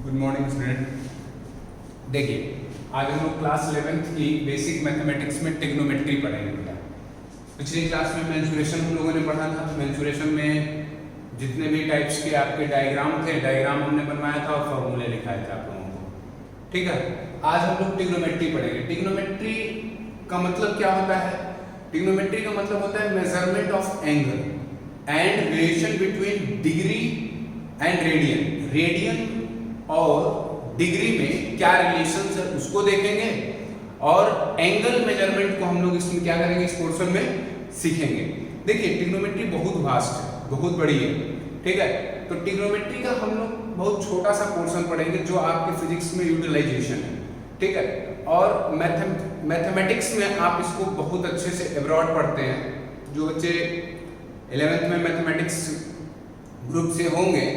Good morning student. देखिए आज हम लोग क्लास 11th की बेसिक मैथमेटिक्स में ट्रिग्नोमेट्री पढ़ेंगे बेटा। पिछली क्लास में मेंसुरेशन हम लोगों ने पढ़ा था। मेंसुरेशन में जितने भी टाइप्स के आपके डायग्राम थे, डायग्राम हमने बनवाया था और फॉर्मूले लिखाए थे आप लोगों को। ठीक है, आज हम लोग ट्रिग्नोमेट्री पढ़ेंगे। ट्रिग्नोमेट्री का मतलब क्या होता है? ट्रिग्नोमेट्री का मतलब होता है measurement of angle and relation between degree and radian. Radian और डिग्री में क्या रिलेशन है उसको देखेंगे और एंगल मेजरमेंट को हम लोग इसमें क्या करेंगे, इस पोर्शन में सीखेंगे। देखिए ट्रिग्नोमेट्री बहुत वास्ट है, बहुत बड़ी है। ठीक है, तो ट्रिग्नोमेट्री का हम लोग बहुत छोटा सा पोर्शन पढ़ेंगे जो आपके फिजिक्स में यूटिलाइजेशन है। ठीक है, और मैथमेटिक्स में आप इसको बहुत अच्छे से एब्रॉड पढ़ते हैं। जो बच्चे 11th में मैथमेटिक्स ग्रुप से होंगे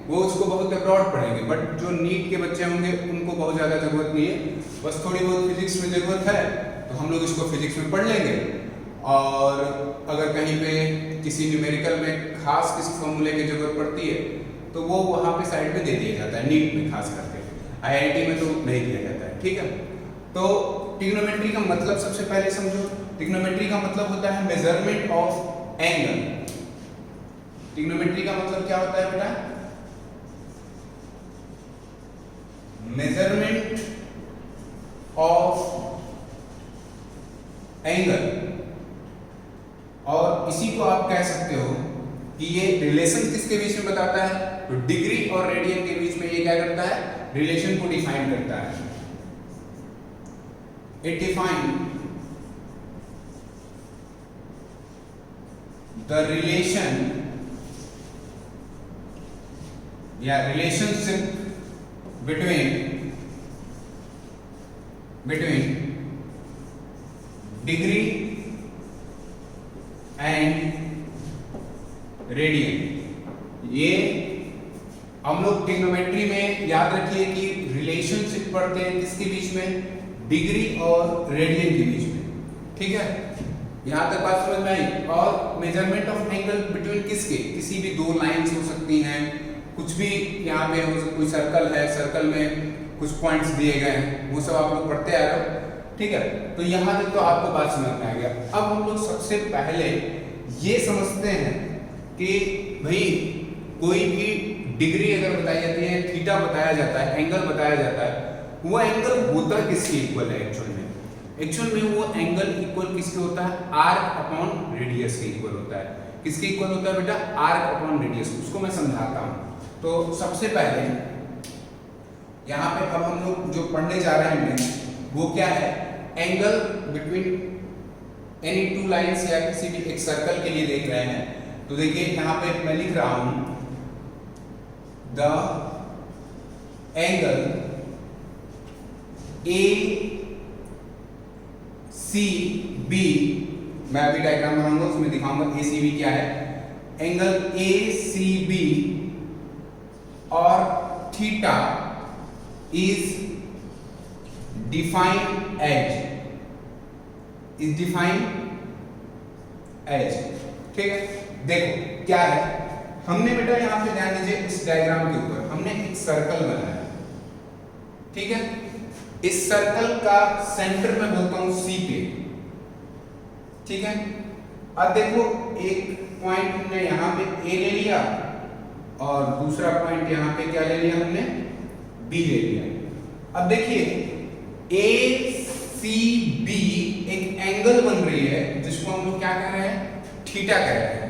वो उसको बहुत एब्रॉड पढ़ेंगे, बट जो नीट के बच्चे होंगे उनको बहुत ज़्यादा जरूरत नहीं है। बस थोड़ी बहुत फिजिक्स में ज़रूरत है तो हम लोग इसको फिजिक्स में पढ़ लेंगे। और अगर कहीं पे किसी न्यूमेरिकल में खास किसी फॉर्मूले की जरूरत पड़ती है तो वो वहाँ पे साइड पे दे दिया जाता है, नीट में खास करके। IIT में तो नहीं दिया जाता है। ठीक है, तो ट्रिग्नोमेट्री का मतलब सबसे पहले समझो। ट्रिग्नोमेट्री का मतलब होता है मेजरमेंट ऑफ एंगल। ट्रिग्नोमेट्री का मतलब क्या होता है बेटा? Measurement of angle. और इसी को आप कह सकते हो कि ये रिलेशन किसके बीच में बताता है? तो डिग्री और रेडियन के बीच में ये क्या करता है? रिलेशन को डिफाइन करता है। इट डिफाइन द रिलेशन या relationship between degree and radian। ये हम लोग ट्रिग्नोमेट्री में याद रखिए कि रिलेशनशिप पढ़ते हैं किसके बीच में? डिग्री और रेडियन के बीच में। ठीक है, यहां तक बात समझ में आई। और मेजरमेंट ऑफ एंगल बिटवीन किसके? किसी भी दो लाइंस हो सकती हैं, कुछ भी यहाँ पे हो, कोई सर्कल है, सर्कल में कुछ पॉइंट्स दिए गए हैं, वो सब आप लोग पढ़ते आ रहे हो। ठीक है, तो यहाँ तक तो आपको बात समझ में आ गया। अब हम लोग सबसे पहले ये समझते हैं कि भाई कोई भी डिग्री अगर बताई जाती है, थीटा बताया जाता है, एंगल बताया जाता है, वो एंगल होता किसके इक्वल है एक्चुअल में? एक्चुअल में वो एंगल इक्वल किसके होता है? आर्क अपॉन रेडियस के इक्वल होता है। किसके इक्वल होता है बेटा? Arc upon radius. उसको मैं समझाता हूँ। तो सबसे पहले यहाँ पे अब हम लोग जो पढ़ने जा रहे हैं वो क्या है? Angle between any two lines या किसी भी एक सर्कल के लिए देख रहे हैं। तो देखिए यहाँ पे मैं लिख रहा हूं the angle A C B. मैं अभी डायग्राम बनाऊंगा उसमें दिखाऊंगा ए सी बी क्या है। एंगल ए सी बी और थीटा इज डिफाइंड एज। ठीक है, देखो क्या है। हमने बेटा यहां पे ध्यान दीजिए, इस डायग्राम के ऊपर हमने एक सर्कल बनाया। ठीक है, इस सर्कल का सेंटर में बोलता हूं सी पे। ठीक है, अब देखो एक पॉइंट हमने यहां पे ए ले लिया और दूसरा पॉइंट यहां पे क्या ले लिया हमने? बी ले लिया। अब देखिए ए सी बी एक एंगल बन रही है जिसको हम लोग क्या कह रहे हैं? थीटा कह रहे हैं।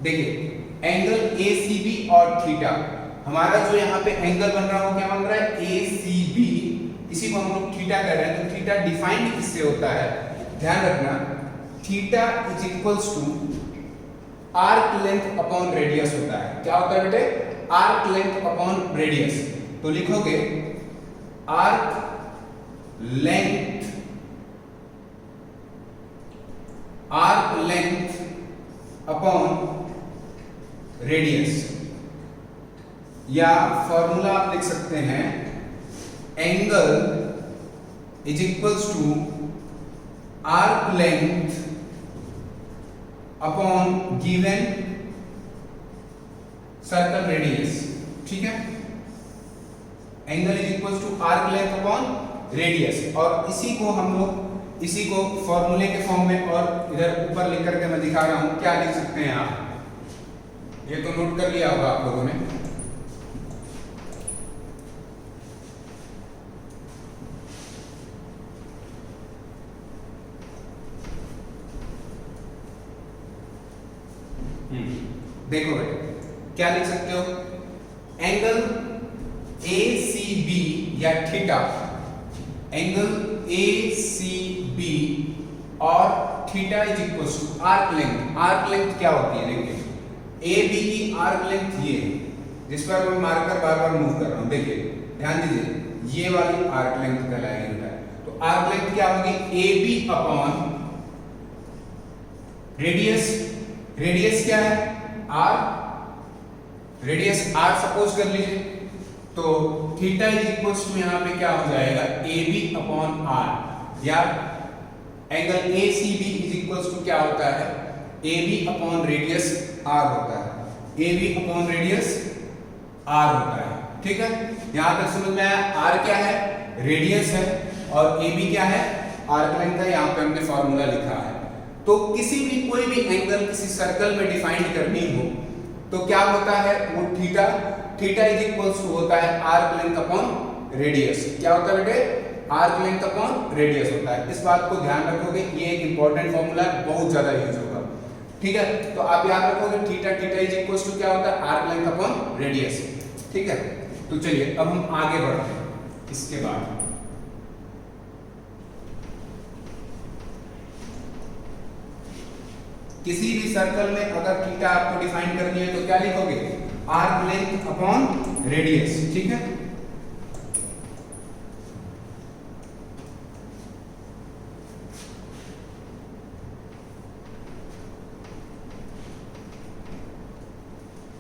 देखिए एंगल ए सी बी और थीटा, हमारा जो यहाँ पे एंगल बन रहा है वो क्या बन रहा है? ए सी बी। इसी को हम लोग थीटा कह रहे हैं। तो थीटा डिफाइंड किससे होता है? ध्यान रखना, theta is equals to arc length upon radius होता है। क्या होता है बेटे? Arc length upon radius. तो लिखोगे आर्क लेंथ अपॉन रेडियस, या फॉर्मूला आप लिख सकते हैं angle is equals to arc length upon given circle radius. ठीक है, angle is equal to arc length upon radius. और इसी को हम लोग इसी को फॉर्मूले के फॉर्म में और इधर ऊपर लिख करके मैं दिखा रहा हूं, क्या लिख सकते हैं आप, ये तो नोट कर लिया होगा आप लोगों ने। देखो बेटे क्या लिख सकते हो, एंगल ACB या थीटा, एंगल ACB और theta is equal to arc length. Arc length क्या होती है, देखिए AB की आर्क लेंथ ये जिस पर मैं मार्कर बार बार मूव कर रहा हूं, देखिए ध्यान दीजिए, ये वाली आर्क लेंथ कहलाएगी बेटा। तो आर्क लेंथ क्या होगी, AB अपॉन रेडियस। रेडियस क्या है, R, रेडियस R सपोज कर लीजिए, तो थीटा इज इक्वल टू यहां पे क्या हो जाएगा, AB अपॉन R, या angle ACB is equal to क्या होता है, AB अपॉन रेडियस R होता है, AB अपॉन रेडियस R होता है। ठीक है, यहां तक समझ में आया। R क्या है, रेडियस है, और AB क्या है, आर्क लेंथ है। यहां पे हमने फॉर्मूला लिखा है। तो किसी भी कोई भी एंगल किसी सर्कल में डिफाइन करनी हो तो क्या होता है, वो theta, theta is equals to होता है आर्क लेंथ अपॉन रेडियस। क्या होता है बेटे, आर्क लेंथ अपॉन रेडियस होता है। इस बात को ध्यान रखोगे, ये एक इंपॉर्टेंट फॉर्मूला है, बहुत ज्यादा यूज होगा। ठीक है, तो आप याद रखोगे theta, theta is equals to क्या होता है, आर्क लेंथ अपॉन रेडियस। ठीक है, तो चलिए अब हम आगे बढ़ते हैं। इसके बाद किसी भी सर्कल में अगर थीटा आपको डिफाइन करनी है तो क्या लिखोगे, आर्क लेंथ अपॉन रेडियस। ठीक है,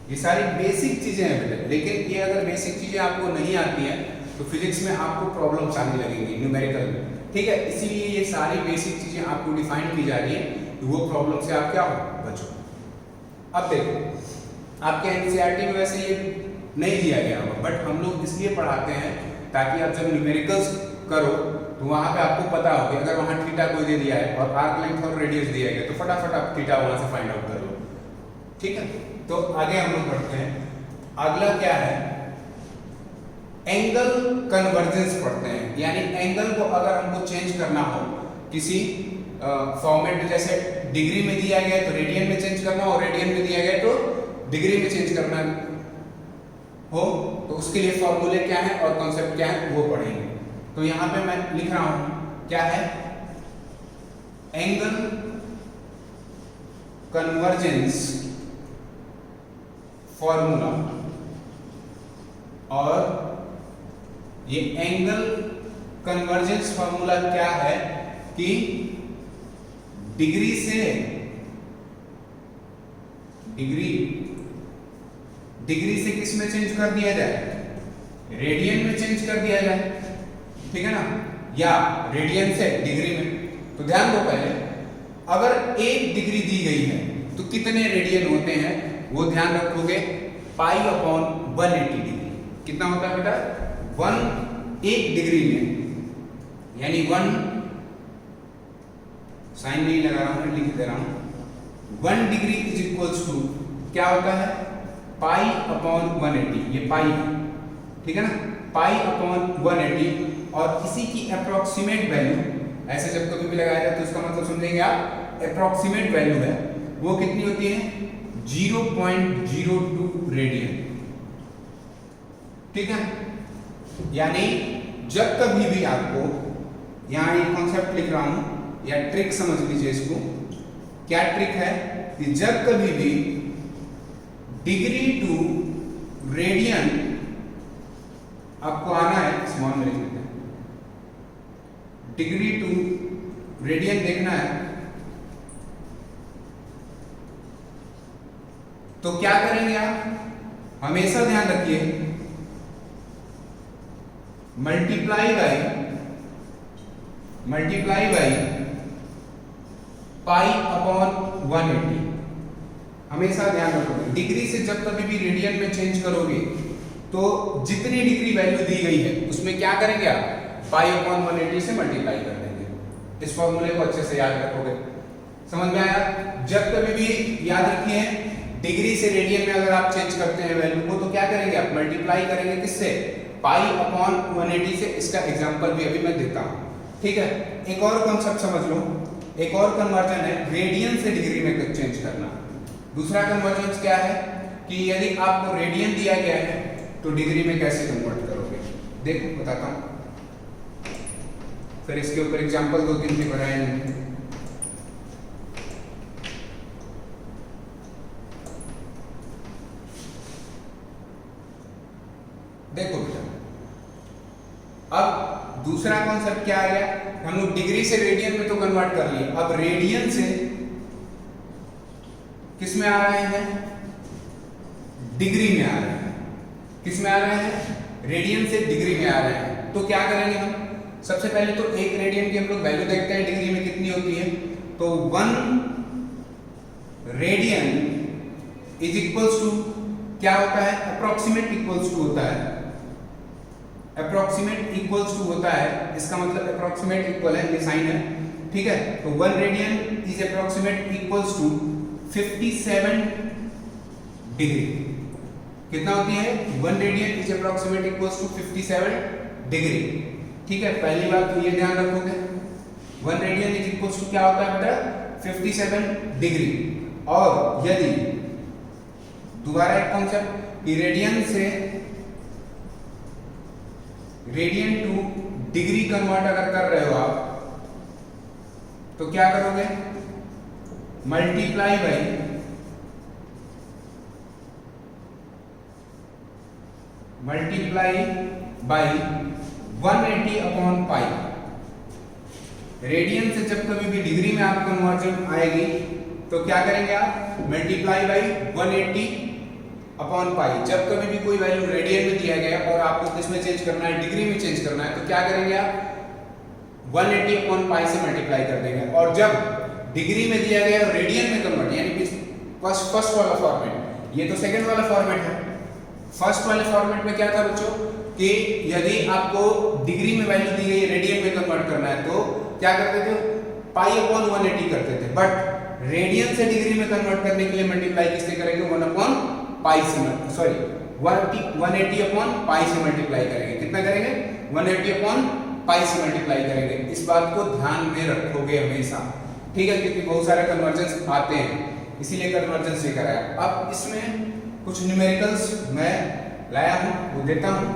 ये सारी बेसिक चीजें हैं बेटे, लेकिन ये अगर बेसिक चीजें आपको नहीं आती हैं तो फिजिक्स में आपको प्रॉब्लम्स आने लगेंगी न्यूमेरिकल में। ठीक है, इसीलिए ये सारी बेसिक चीजें आपको डिफाइन की जा रही है, वो प्रॉब्लम से आप क्या हो, बचो। अब देखो, आपके एनसीईआरटी में वैसे ये नहीं दिया गया होगा, बट हम लोग इसलिए पढ़ाते हैं ताकि आप जब न्यूमेरिकल्स करो तो वहां पे आपको पता हो कि अगर वहां थीटा कोई दे दिया है और आर्क लेंथ और रेडियस दिया गया तो फटाफट आप थीटा वहां से फाइंड आउट कर लो। ठीक है, तो आगे हम लोग बढ़ते हैं। अगला क्या है, एंगल कन्वर्जेंस पढ़ते हैं। यानी एंगल को अगर हमको चेंज करना हो किसी फॉर्मेट, जैसे डिग्री में दिया गया तो रेडियन में चेंज करना हो, रेडियन में दिया गया तो डिग्री में चेंज करना हो, तो उसके लिए फॉर्मूले क्या है और कॉन्सेप्ट क्या है वो पढ़ेंगे। तो यहां पे मैं लिख रहा हूं क्या है, एंगल कन्वर्जेंस फॉर्मूला। और ये एंगल कन्वर्जेंस फॉर्मूला क्या है कि डिग्री से किस में चेंज कर दिया जाए, रेडियन में चेंज कर दिया जाए। ठीक है ना, या रेडियन से डिग्री में। तो ध्यान दो, पहले अगर 1 डिग्री दी गई है तो कितने रेडियन होते हैं वो ध्यान रखोगे, पाई अपॉन 180 डिग्री। कितना होता है बेटा, 1 डिग्री में, यानी 1 साइन नहीं लगा रहा हूं, लिख दे रहा हूं, 1 डिग्री इज इक्वल्स टू क्या होता है, पाई अपॉन 180। ये पाई है, ठीक है ना, पाई अपॉन 180। और इसी की अप्रोक्सीमेट वैल्यू, ऐसे जब कभी भी लगाया जाए तो इसका मतलब समझेंगे आप, अप्रोक्सीमेट वैल्यू है वो कितनी होती है, 0.02 रेडियन। ठीक है, यानी जब कभी भी आपको, यहां एक कॉन्सेप्ट लिख रहा हूं या ट्रिक समझ लीजिए इसको, क्या ट्रिक है कि जब कभी भी डिग्री टू रेडियन आपको आना है, स्मॉल में लिख लेते हैं, डिग्री टू रेडियन देखना है तो क्या करेंगे आप, हमेशा ध्यान रखिए, मल्टीप्लाई बाई पाई अपॉन 180। हमेशा ध्यान रखोगे, डिग्री से जब कभी भी रेडियन में चेंज करोगे तो जितनी डिग्री वैल्यू दी गई है उसमें क्या करेंगे आप पाई अपॉन 180 से मल्टीप्लाई कर देंगे। इस फॉर्मूले को अच्छे से याद रखोगे। समझ में आया? जब कभी भी याद रखिए डिग्री से रेडियन में अगर आप चेंज करते हैं वैल्यू को तो क्या करेंगे आप मल्टीप्लाई करेंगे किससे पाई अपॉन 180 से। इसका एग्जांपल भी अभी मैं देता हूं, ठीक है। एक और कॉन्सेप्ट समझ लो, एक और कन्वर्जन है रेडियन से डिग्री में चेंज करना। दूसरा कन्वर्जन क्या है कि यदि आपको रेडियन दिया गया है तो डिग्री में कैसे कन्वर्ट करोगे, देखो बताता हूं। फिर इसके ऊपर एग्जांपल 2-3 भी बनाएंगे। देखो बेटा, अब दूसरा कॉन्सेप्ट क्या आ गया, हम लोग डिग्री से रेडियन में तो कन्वर्ट कर लिए, अब रेडियन से किस में आ रहे हैं, डिग्री में आ रहे हैं। किस में आ रहे हैं, रेडियन से डिग्री में आ रहे हैं। तो क्या करेंगे हम, सबसे पहले तो एक रेडियन की हम लोग वैल्यू देखते हैं डिग्री में कितनी होती है। तो 1 रेडियन इज इक्वल्स टू क्या होता है, अप्रोक्सीमेट इक्वल्स टू होता है। अप्रोक्सीमेट इक्वल्स टू होता है, इसका मतलब अप्रोक्सीमेट इक्वल है, ये साइन है, ठीक है। तो 1 radian is approximate equals to 57 degree. कितना होती है, 1 radian is approximate equals to 57 degree, ठीक है। पहली बात तो ये ध्यान रखोगे 1 रेडियन इज इक्वल्स टू क्या होता है बेटा 57 डिग्री। और यदि दोबारा एक कॉन्सेप्ट कि रेडियन से रेडियन टू डिग्री कन्वर्ट अगर कर रहे हो आप तो क्या करोगे, multiply by 180 upon pi. Radian से जब कभी भी डिग्री में आप कन्वर्जन आएगी तो क्या करेंगे आप, मल्टीप्लाई बाई 180 अपॉन पाई। जब कभी भी कोई वैल्यू रेडियन में दिया गया और आपको किस में चेंज करना है, डिग्री में चेंज करना है, तो क्या करेंगे आप 180 अपॉन पाई से मल्टीप्लाई कर देंगे। और जब डिग्री में दिया गया और रेडियन में कन्वर्ट, यानी फर्स्ट वाला फॉर्मेट, ये तो सेकंड वाला फॉर्मेट है। फर्स्ट वाले फॉर्मेट में क्या था बच्चों कि यदि आपको डिग्री में वैल्यू दी गई रेडियन में कन्वर्ट करना है तो क्या करते थे, पाई अपॉन 180 करते थे। बट रेडियन से डिग्री में कन्वर्ट करने के लिए मल्टीप्लाई किससे करेंगे, 1 अपॉन पाई से, सॉरी 180 अपॉन पाई से मल्टीप्लाई करेंगे। कितना करेंगे, 180 अपॉन पाई से मल्टीप्लाई करेंगे। इस बात को ध्यान में रखोगे हमेशा, ठीक है, क्योंकि बहुत सारे कन्वर्जन आते हैं, इसीलिए कन्वर्जन से कराया। अब इसमें कुछ न्यूमेरिकल्स मैं लाया हूं, वो देता हूं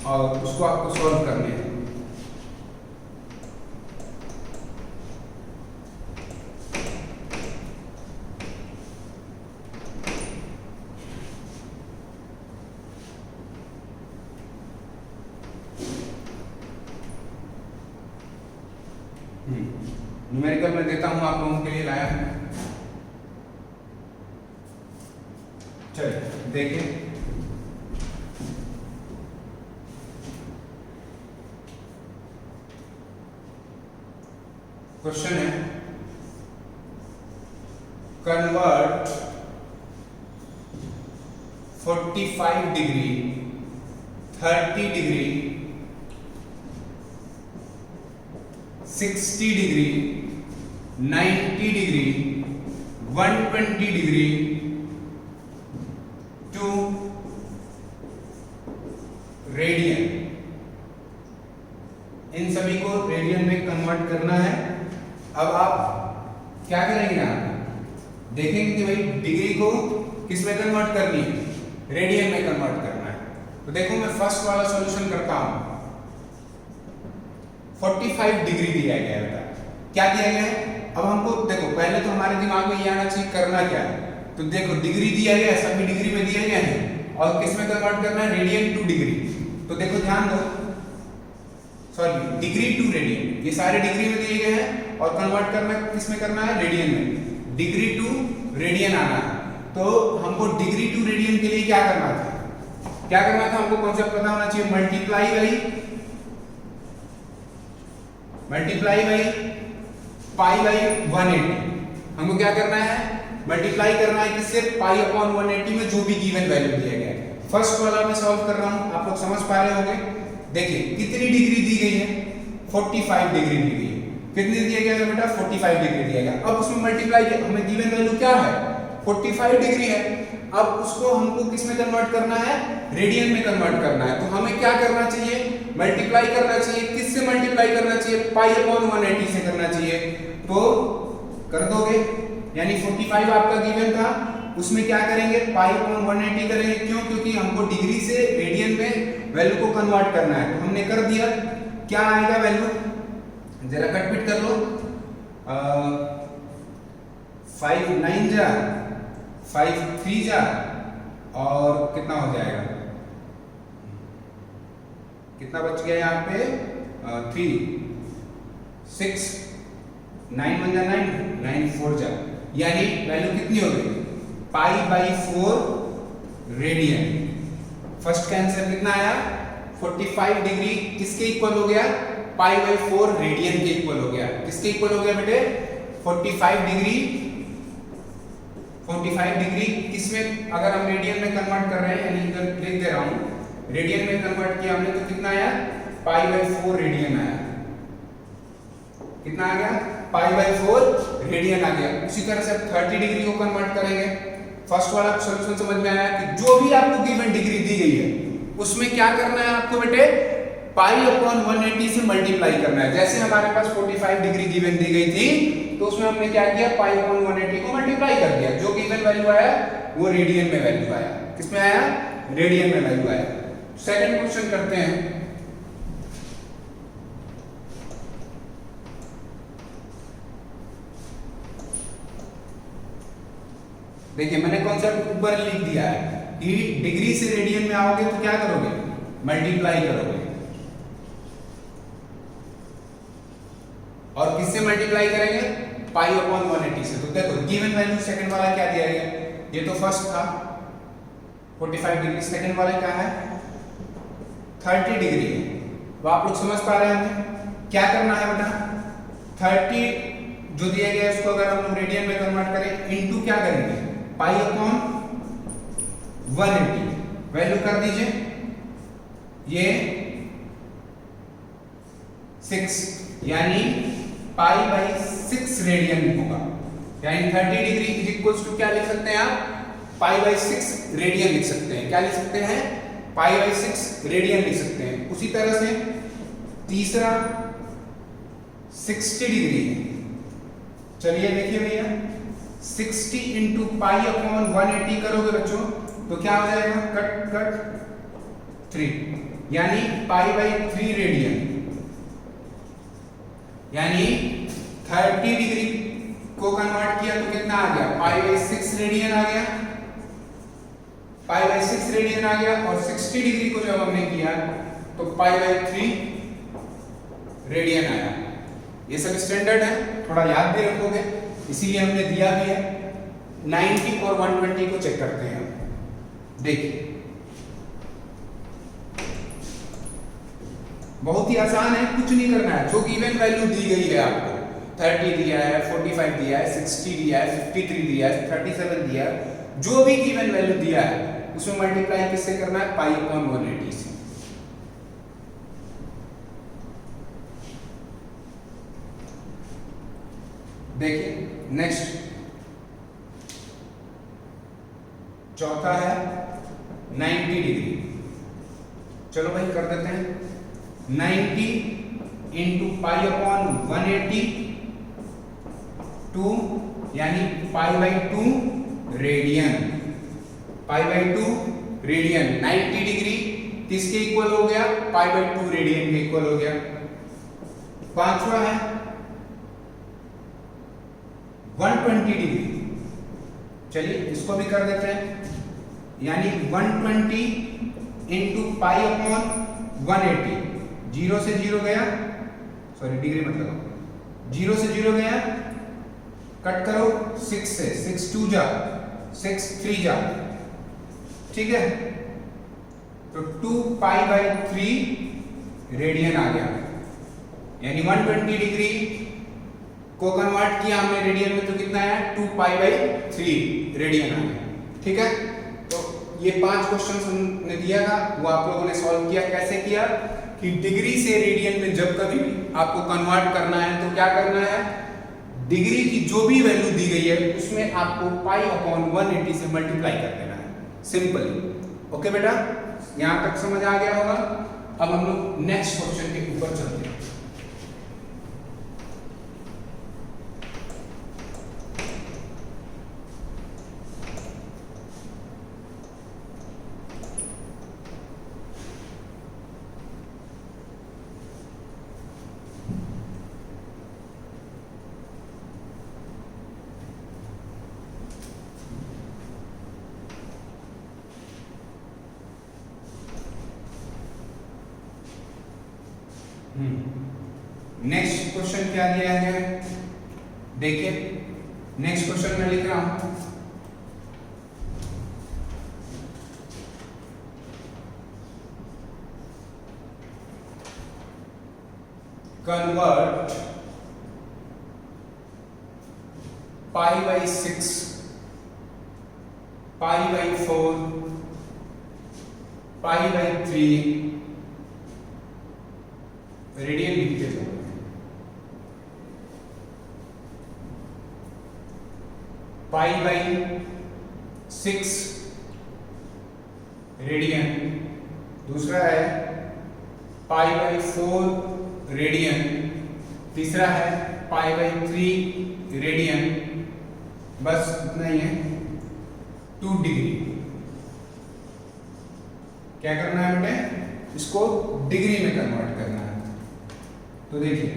और उसको आपको सॉल्व करने हैं। न्यूमेरिकल में देता हूं, आप लोगों के लिए लाया हूं। चलिए देखिए, क्वेश्चन है convert 45 degree, 30 degree, 60 degree, 90 degree, 120 degree to radian. इन सभी को रेडियन में कन्वर्ट करना है। अब आप क्या करेंगे ना, देखेंगे कि भाई डिग्री को किस में कन्वर्ट करनी है, रेडियन में कन्वर्ट करना है। तो देखो मैं फर्स्ट वाला सॉल्यूशन करता हूं। 45 डिग्री दिया गया है, क्या दिया गया है। अब हमको देखो पहले तो हमारे दिमाग में ये आना चाहिए करना क्या है। तो देखो डिग्री दिया गया है, सभी डिग्री में दिया गया है और किस में कन्वर्ट करना है, रेडियन टू डिग्री। तो देखो ध्यान दो, सॉरी डिग्री टू रेडियन, ये सारे डिग्री में दिए गए हैं और कन्वर्ट करना किस में करना है, रेडियन में। डिग्री टू रेडियन आना है, तो हमको डिग्री टू रेडियन के लिए क्या करना था, क्या करना था, हमको कॉन्सेप्ट पता होना चाहिए, मल्टीप्लाई बाई पाई बाई 180। हमको क्या करना है, मल्टीप्लाई करना है किससे, पाई अपॉन 180 में जो भी गिवन वैल्यू दिया गया है। फर्स्ट वाला मैं सॉल्व कर रहा हूं, आप लोग समझ पा रहे होंगे। देखिए कितनी डिग्री दी गई है, 45 डिग्री दी गई है। कितनी दिया गया है बेटा, 45 डिग्री दिया गया। अब उसमें मल्टीप्लाई, हमें गिवन वैल्यू क्या है, 45 डिग्री है। अब उसको हमको किस में कन्वर्ट करना है, रेडियन में कन्वर्ट करना है। तो हमें क्या करना चाहिए, मल्टीप्लाई करना चाहिए। किससे मल्टीप्लाई करना चाहिए, पाई अपॉन 180 से करना चाहिए। तो कर दोगे, यानी 45 आपका गिवन था, उसमें क्या करेंगे, पाई अपॉन 180 करेंगे। क्यों, क्योंकि हमको डिग्री से रेडियन में वैल्यू को कन्वर्ट करना है। तो हमने कर दिया, क्या आएगा वैल्यू, जरा कट पिट कर लो। 5 9 जा 5 3 जा और कितना हो जाएगा, कितना बच गया यहाँ पे, 3 6 9 1 जा 9 9 4 जा, यानी वैल्यू कितनी हो गई, पाई बाई 4 रेडियन। फर्स्ट का आंसर कितना आया, 45 डिग्री किसके इक्वल हो गया, पाई बाई 4 रेडियन के इक्वल हो गया। किसके इक्वल हो गया बेटे, 45 डिग्री। 45 डिग्री किसमें, अगर हम रेडियन में कन्वर्ट कर रहे हैं, यानी इधर लिख दे रहा हूं, रेडियन में कन्वर्ट किया हमने तो कितना आया, पाई बाई 4 रेडियन आया। कितना आ गया, पाई बाई 4 रेडियन आ गया। उसी तरह से 30 डिग्री को कन्वर्ट करेंगे। फर्स्ट वाला सॉल्यूशन समझ में आया कि जो भी आपको गिवन डिग्री दी गई है उसमें क्या करना है आपको बेटे, पाई अपॉन 180 से मल्टीप्लाई करना है। जैसे हमारे पास 45 डिग्री गिवन दी गई थी, तो उसमें हमने क्या किया, पाई अपॉन 180 को मल्टीप्लाई कर दिया। जो गिवन वैल्यू आया वो रेडियन में वैल्यू आया। किसमें आया, रेडियन में वैल्यू आया। सेकंड क्वेश्चन करते हैं। देखिए मैंने कॉन्सेप्ट ऊपर लिख दिया है कि डिग्री से रेडियन में आओगे तो क्या करोगे, मल्टीप्लाई करोगे। और किससे मल्टीप्लाई करेंगे, पाई अपॉन 180 से। तो देखो गिवन वैल्यू सेकंड वाला क्या दिया गया, ये तो फर्स्ट था 45 डिग्री, सेकंड वाला क्या है 30 डिग्री है। तो आप लोग समझ पा रहे होंगे क्या करना है बेटा, 30 जो दिया गया है उसको अगर हम लोग रेडियन में कन्वर्ट करें, इनटू क्या करेंगे, पाई अपॉन 180 वैल्यू कर दीजिए, ये 6 यानी पाई बाई 6 रेडियन होगा। यानी 30 डिग्री इज इक्वल्स टू क्या लिख सकते हैं आप, पाई बाई 6 रेडियन लिख सकते हैं। क्या लिख सकते हैं, पाई बाई 6 रेडियन लिख सकते हैं। उसी तरह से तीसरा 60 डिग्री है। चलिए देखिए भैया 60 इंटू पाई अपॉन 180 करोगे बच्चों तो क्या हो जाएगा, कट कट 3 यानी पाई बाई 3 रेडियन, यानी 30 डिग्री को कन्वर्ट किया तो कितना आ गया, पाई बाई 6 रेडियन आ गया, पाई बाई 6 रेडियन आ गया। और 60 डिग्री को जब हमने किया तो पाई बाई 3 रेडियन आया। ये सब स्टैंडर्ड है, थोड़ा याद भी रखोगे, इसीलिए हमने दिया भी है। 90 और 120 को चेक करते हैं। देखिए बहुत ही आसान है, कुछ नहीं करना है। जो गिवन वैल्यू दी गई है आपको, 30 दिया है, 45 दिया है, 60 दिया है, 53 दिया है, 37 दिया है, जो भी गिवन वैल्यू दिया है उसमें मल्टीप्लाई किससे करना है, पाई अपॉन 180 से। देखिए नेक्स्ट चौथा है 90 डिग्री। चलो भाई कर देते हैं 90 इंटू पाई अपॉन 180 2 यानी pi by 2 radian, pi by 2 radian. 90 degree किसके इक्वल हो गया, पाई बाई 2 रेडियन के इक्वल हो गया। पांचवा है 120 डिग्री। चलिए इसको भी कर देते हैं, यानी 120 इंटू पाई अपॉन 180, 0 से 0 गया, सॉरी डिग्री मतलब 0 से 0 गया, कट करो 6 से, 6 2 जा 6 3 जा, ठीक है। तो 2 पाई बाई 3 रेडियन आ गया, यानी 120 डिग्री को कन्वर्ट किया हमने रेडियन में तो कितना आया, 2 पाई बाई 3 रेडियन आ गया, ठीक है। तो ये 5 क्वेश्चन हमने दिया था, वो आप लोगों ने सॉल्व किया। कैसे किया कि डिग्री से रेडियन में जब कभी भी आपको कन्वर्ट करना है तो क्या करना है, डिग्री की जो भी वैल्यू दी गई है उसमें आपको पाई अपॉन 180 से मल्टीप्लाई कर देना है, सिंपल। ओके बेटा, यहां तक समझ आ गया होगा। अब हम लोग नेक्स्ट क्वेश्चन के ऊपर चलते हैं। नेक्स्ट क्वेश्चन क्या दिया है, देखिए नेक्स्ट क्वेश्चन में लिख रहा हूं, convert pi by 6 pi by 4 pi by 3 radian लिखते जाओ। पाई बाई 6 रेडियन, दूसरा है पाई बाई 4 रेडियन, तीसरा है पाई बाई 3 रेडियन, बस इतना ही है। 2 डिग्री क्या करना है बेटे, इसको डिग्री में कन्वर्ट करना है। तो देखिए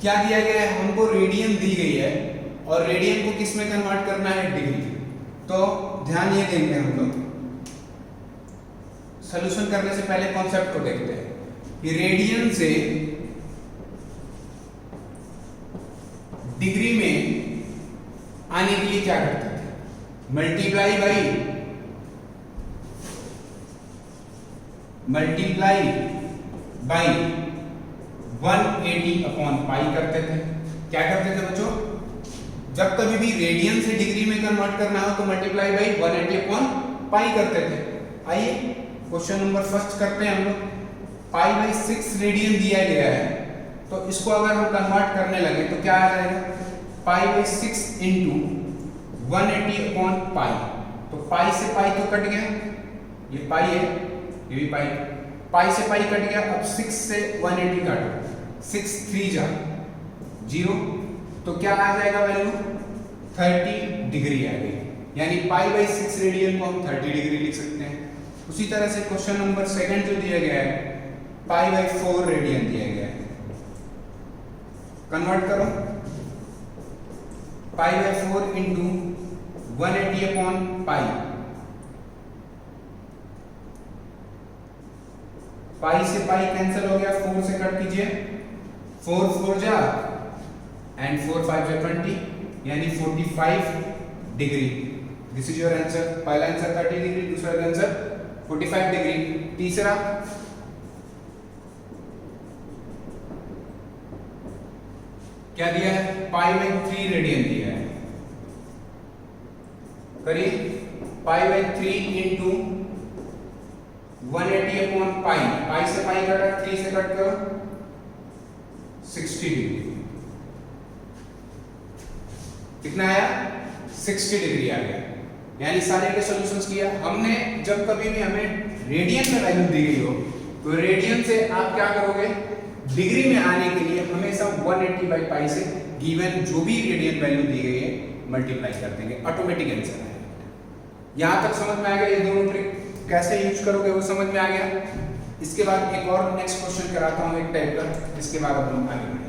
क्या दिया गया है, हमको रेडियन दी गई है और रेडियन को किस में कन्वर्ट करना है, डिग्री। तो ध्यान ये देंगे हम लोग, सॉल्यूशन करने से पहले कॉन्सेप्ट को देखते हैं कि रेडियन से डिग्री में आने के लिए क्या करते थे, मल्टीप्लाई बाई 180 अपॉन पाई करते थे। क्या करते थे बच्चों, जब कभी भी रेडियन से डिग्री में कन्वर्ट करना हो तो मल्टीप्लाई बाई 180 अपॉन पाई करते थे। आइए क्वेश्चन नंबर फर्स्ट करते हैं हम लोग। पाई बाई 6 रेडियन दिया गया है, तो इसको अगर हम कन्वर्ट करने लगे तो क्या आ जाएगा, पाई बाई 6 इंटू 180 अपॉन पाई। तो पाई से पाई तो कट गया, ये पाई है, ये भी पाई से पाई कट गया। अब 6 से 180 काटो, 6 3 जा 0, तो क्या आ जाएगा वैल्यू, 30 डिग्री आ गई। यानी पाई बाई 6 रेडियन को हम 30 डिग्री लिख सकते हैं। उसी तरह से क्वेश्चन नंबर सेकंड जो दिया गया है, पाई बाई 4 रेडियन दिया गया है, कन्वर्ट करो, pi by 4 into 180 upon pi, pi से पाई कैंसिल हो गया, 4 से कट कीजिए, 4 4 जा एंड 4 5 जा 20, यानी 45 degree. This is your answer. पहला आंसर 30 डिग्री, दूसरा आंसर 45 डिग्री। तीसरा क्या दिया है, पाई बाई 3 रेडियन दिया है, करिए, pi by 3 into 180 upon pi, pi से पाई कटा, 3 से कट करो, 60 डिग्री। कितना आया, 60 डिग्री आ गया। यानी सारे के सॉल्यूशंस किया हमने। जब कभी भी हमें रेडियन में वैल्यू दी गई हो तो रेडियन से आप क्या करोगे, डिग्री में आने के लिए हमेशा 180 बाई पाई से गिवन जो भी रेडियन वैल्यू दी गई है मल्टीप्लाई कर देंगे, ऑटोमेटिक आंसर आएगा। यहां तक समझ में आ गया, ये दोनों ट्रिक कैसे यूज करोगे वो समझ में आ गया। इसके बाद एक और नेक्स्ट क्वेश्चन कराता हूं एक टाइप का, इसके बाद अब हम आगे बढ़ेंगे।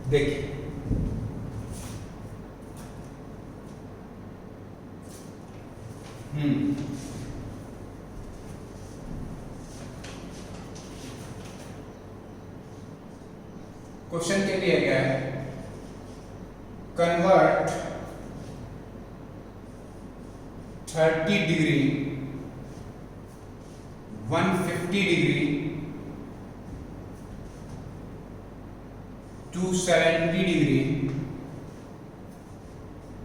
देखिए क्वेश्चन क्या दिया गया है, convert 30 degree 150 degree to 70 degree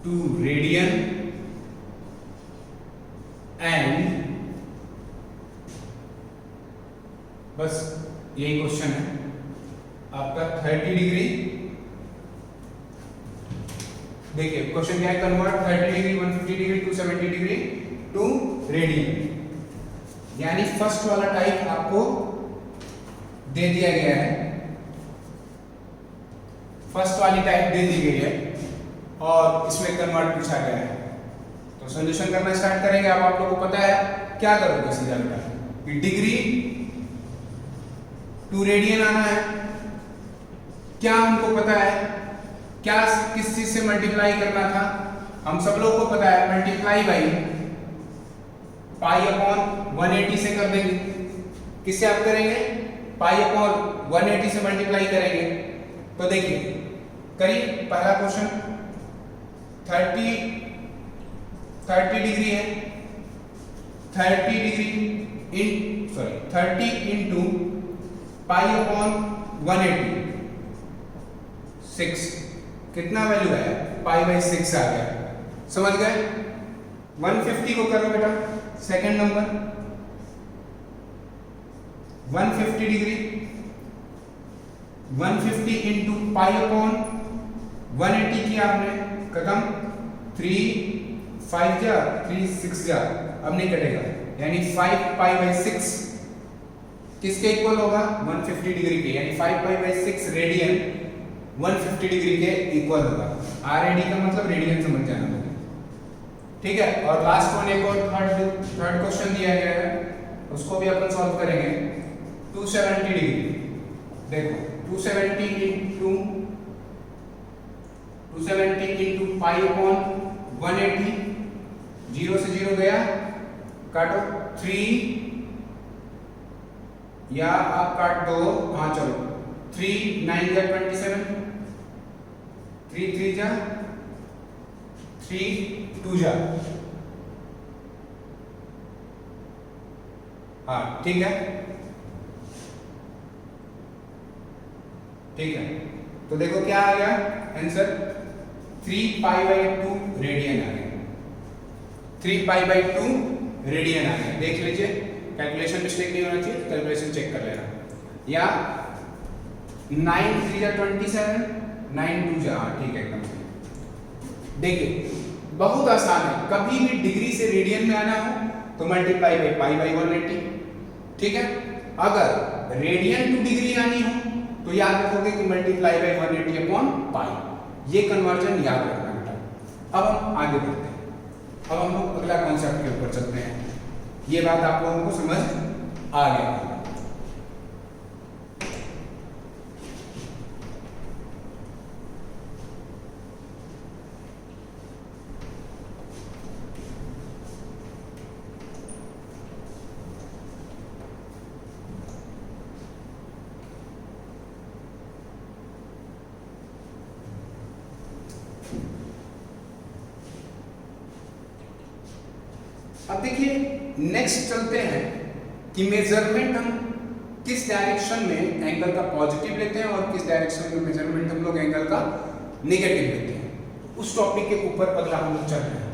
to radian and, बस यही क्वेश्चन है आपका 30 डिग्री। देखिए क्वेश्चन क्या है, convert 30 degree 150 degree to 70 degree to radian, यानी फर्स्ट वाला टाइप आपको दे दिया गया है, फर्स्ट वाली टाइप दे दी गई है और इसमें कन्वर्ट पूछा गया है। तो सॉल्यूशन करना स्टार्ट करेंगे। अब आप लोगों को पता है क्या करोगे, सीधा बेटा कि डिग्री टू रेडियन आना है, क्या हमको पता है, क्या किस चीज से मल्टीप्लाई करना था, हम सब लोग को पता है मल्टीप्लाई बाई पाई अपॉन 180 से कर देंगे। किससे आप करेंगे, पाई अपॉन 180 से मल्टीप्लाई करेंगे। तो देखिए करिए, पहला क्वेश्चन 30 डिग्री है, 30 इंटू पाई अपॉन 180 6, कितना वैल्यू है, पाई बाई 6 आ गया, समझ गए। 150 को करो बेटा, second number 150 degree 150 into pi upon 180 किया आपने, खत्म, 3 5 जा 3 6 जा, अब नहीं कटेगा, यानी 5 पाई बाई 6 किसके इक्वल होगा, 150 डिग्री के, यानी 5 पाई बाई 6 रेडियन 150 डिग्री के इक्वल होगा। RAD का मतलब रेडियन समझ जाना होगा, ठीक है। और लास्ट वन एक और थर्ड क्वेश्चन दिया गया है, उसको भी अपन सॉल्व करेंगे। 270 डिग्री, देखो 270 इंटू पाई अपॉन 180, 0 से 0 गया, काटो 3 या आप काट दो, हाँ चलो 3 9 जा 27, 3 3 जा 3 2 जा, हाँ ठीक है, ठीक है। तो देखो क्या आ गया आंसर, 3 पाई बाई 2 रेडियन आ गया, 3 पाई बाई 2 रेडियन आ गया। देख लीजिए, कैलकुलेशन मिस्टेक नहीं होना चाहिए, कैलकुलेशन चेक कर लेना। या 9 3 जा 27, 9 2 जा, हाँ ठीक है एकदम सही। देखिए बहुत आसान है, कभी भी डिग्री से रेडियन में आना हो तो मल्टीप्लाई बाई पाई बाई 180, ठीक है। अगर रेडियन टू डिग्री आनी हो तो याद रखोगे कि मल्टीप्लाई बाई 180 अपॉन पाई, ये कन्वर्जन याद रखना बेटा। अब हम आगे बढ़ते हैं, अब हम लोग अगला कॉन्सेप्ट के ऊपर चलते हैं। ये बात आप लोगों को समझ आ गया। अब देखिए नेक्स्ट चलते हैं कि मेजरमेंट हम किस डायरेक्शन में एंगल का पॉजिटिव लेते हैं और किस डायरेक्शन में मेजरमेंट हम लोग एंगल का नेगेटिव लेते हैं, उस टॉपिक के ऊपर अगला हम लोग चल रहे हैं।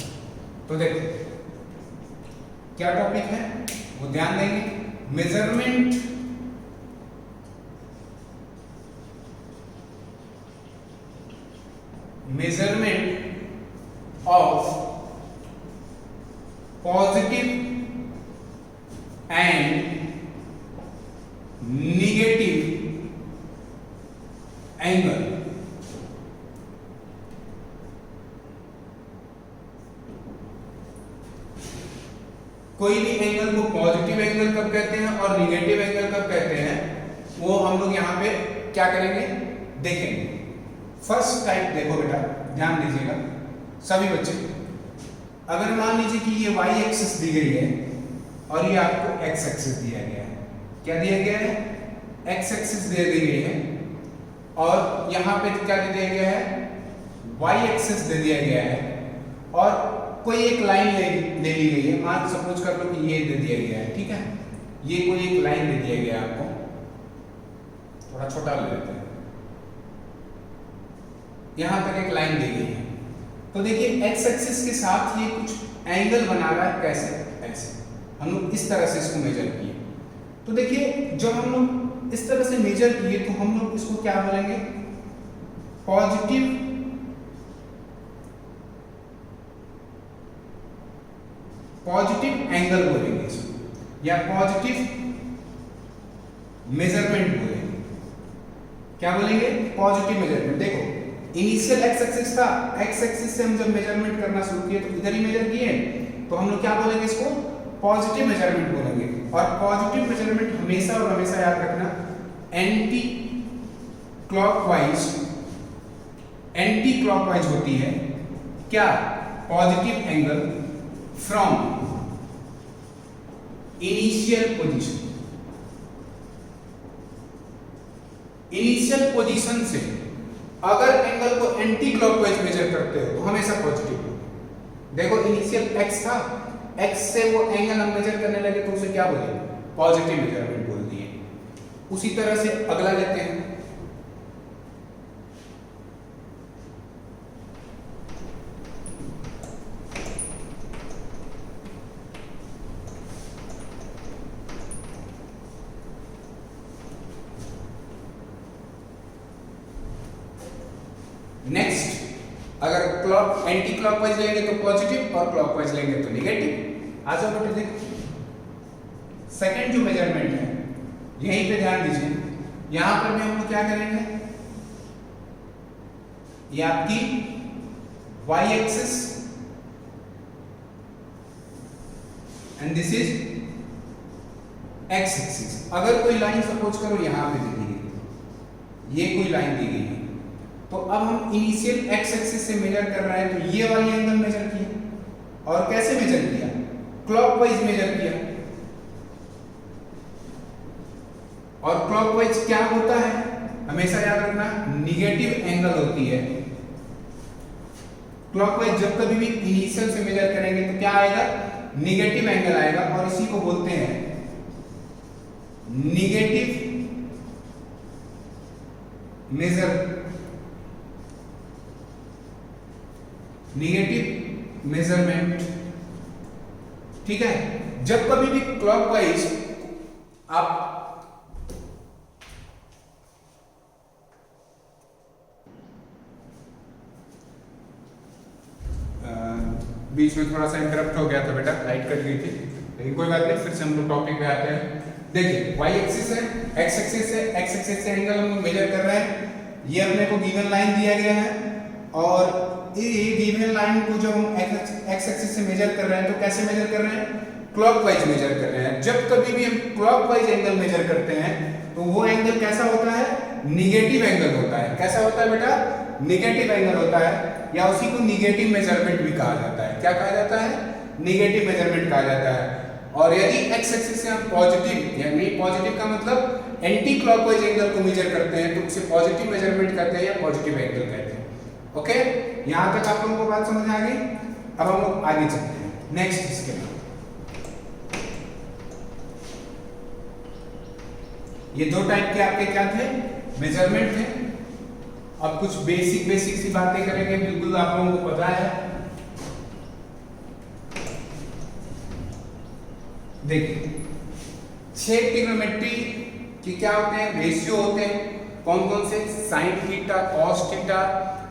तो देखो क्या टॉपिक है वो ध्यान देंगे, measurement of positive and negative angle. कोई भी एंगल को पॉजिटिव एंगल कब कहते हैं और नेगेटिव एंगल कब कहते हैं, वो हम लोग यहां पे क्या करेंगे देखेंगे। फर्स्ट टाइप देखो बेटा, ध्यान दीजिएगा सभी बच्चे। अगर मान लीजिए कि ये y एक्सिस दी गई है और ये आपको x एक्सिस दिया गया है, क्या दिया गया है, x एक्सिस दे दी गई है और यहाँ पे क्या दे दिया गया है, वाई एक्सिस दे दिया गया है, और कोई एक लाइन ले ली गई है, मान सपोज कर लो कि ये दे दिया गया है, ठीक है, ये कोई एक लाइन दे दिया गया है आपको, थोड़ा छोटा ले लेते हैं, यहां तक एक लाइन दी गई है। तो देखिए एक्स एक्सिस के साथ ये कुछ एंगल बना रहा है, कैसे, ऐसे हम लोग इस तरह से इसको मेजर किए। तो देखिए जब हम लोग इस तरह से मेजर किए तो हम लोग इसको क्या बोलेंगे, पॉजिटिव एंगल बोलेंगे इसको, या पॉजिटिव मेजरमेंट बोलेंगे। क्या बोलेंगे, पॉजिटिव मेजरमेंट। देखो इनिशियल एक्स एक्सिस था, एक्स एक्सिस से हम जब मेजरमेंट करना शुरू किए तो इधर ही मेजर किए, तो हम लोग क्या बोलेंगे इसको, पॉजिटिव मेजरमेंट बोलेंगे। और पॉजिटिव मेजरमेंट हमेशा और हमेशा याद रखना एंटी क्लॉकवाइज होती है, क्या, positive angle from initial position. Initial position से अगर एंगल को एंटी क्लॉकवाइज मेजर करते हो तो हमेशा पॉजिटिव हो। देखो इनिशियल एक्स था, एक्स से वो एंगल हम मेजर करने लगे तो उसे क्या बोले, पॉजिटिव मेजरमेंट बोल दिए। उसी तरह से अगला लेते हैं, नेक्स्ट अगर एंटी क्लॉकवाइज लेंगे तो पॉजिटिव और क्लॉकवाइज लेंगे तो नेगेटिव। आ जाओ बेटे देखो, सेकंड जो मेजरमेंट है यहीं पे ध्यान दीजिए, यहां पर हम लोग क्या करेंगे, ये आपकी y axis and this is x axis. अगर कोई लाइन सपोज करो यहां पे दी गई है, ये कोई लाइन दी गई है, तो अब हम इनिशियल x एक्सिस से मेजर कर रहे हैं, तो ये वाली एंगल मेजर किया। और कैसे मेजर किया, क्लॉकवाइज मेजर किया। और क्लॉकवाइज क्या होता है, हमेशा याद रखना निगेटिव एंगल होती है। क्लॉकवाइज जब कभी भी इनिशियल से मेजर करेंगे तो क्या आएगा, निगेटिव एंगल आएगा, और इसी को बोलते हैं निगेटिव मेजरमेंट। ठीक है, जब कभी भी क्लॉकवाइज आप बीच में थोड़ा सा इंटरप्ट हो गया था बेटा, लाइट कट गई थी, लेकिन कोई बात नहीं, फिर से हम लोग टॉपिक पे आते हैं। देखिए y एक्सिस है, x एक्सिस है, x एक्सिस से एंगल हम लोग मेजर कर रहे हैं। ये अपने को गिवन लाइन दिया गया है, और ये गिवन लाइन को जब हम x एक्सिस से मेजर कर रहे हैं तो कैसे मेजर कर रहे हैं, क्लॉकवाइज मेजर कर रहे हैं। जब कभी भी हम क्लॉकवाइज एंगल मेजर करते हैं तो वो एंगल कैसा होता है, निगेटिव एंगल होता है। कैसा होता है बेटा, निगेटिव एंगल होता है, या उसी को निगेटिव मेजरमेंट भी कहा जाता है। क्या कहा जाता है, निगेटिव मेजरमेंट कहा जाता है। और यदि x एक्सिस से हम पॉजिटिव, यानी पॉजिटिव का मतलब एंटी क्लॉकवाइज एंगल को मेजर करते हैं तो उसे पॉजिटिव मेजरमेंट कहते हैं या पॉजिटिव एंगल कहते हैं। ओके, यहां तक आप लोगों को बात समझ आ गई। अब हम लोग आगे चलते हैं नेक्स्ट इसके बाद। ये दो टाइप के आपके क्या थे, मेजरमेंट थे। अब कुछ बेसिक सी बातें करेंगे, बिल्कुल आप लोगों को पता है। देखिए 6 ट्रिग्नोमेट्री के क्या होते हैं, रेशियो होते हैं। कौन कौन से, sine theta, cos theta,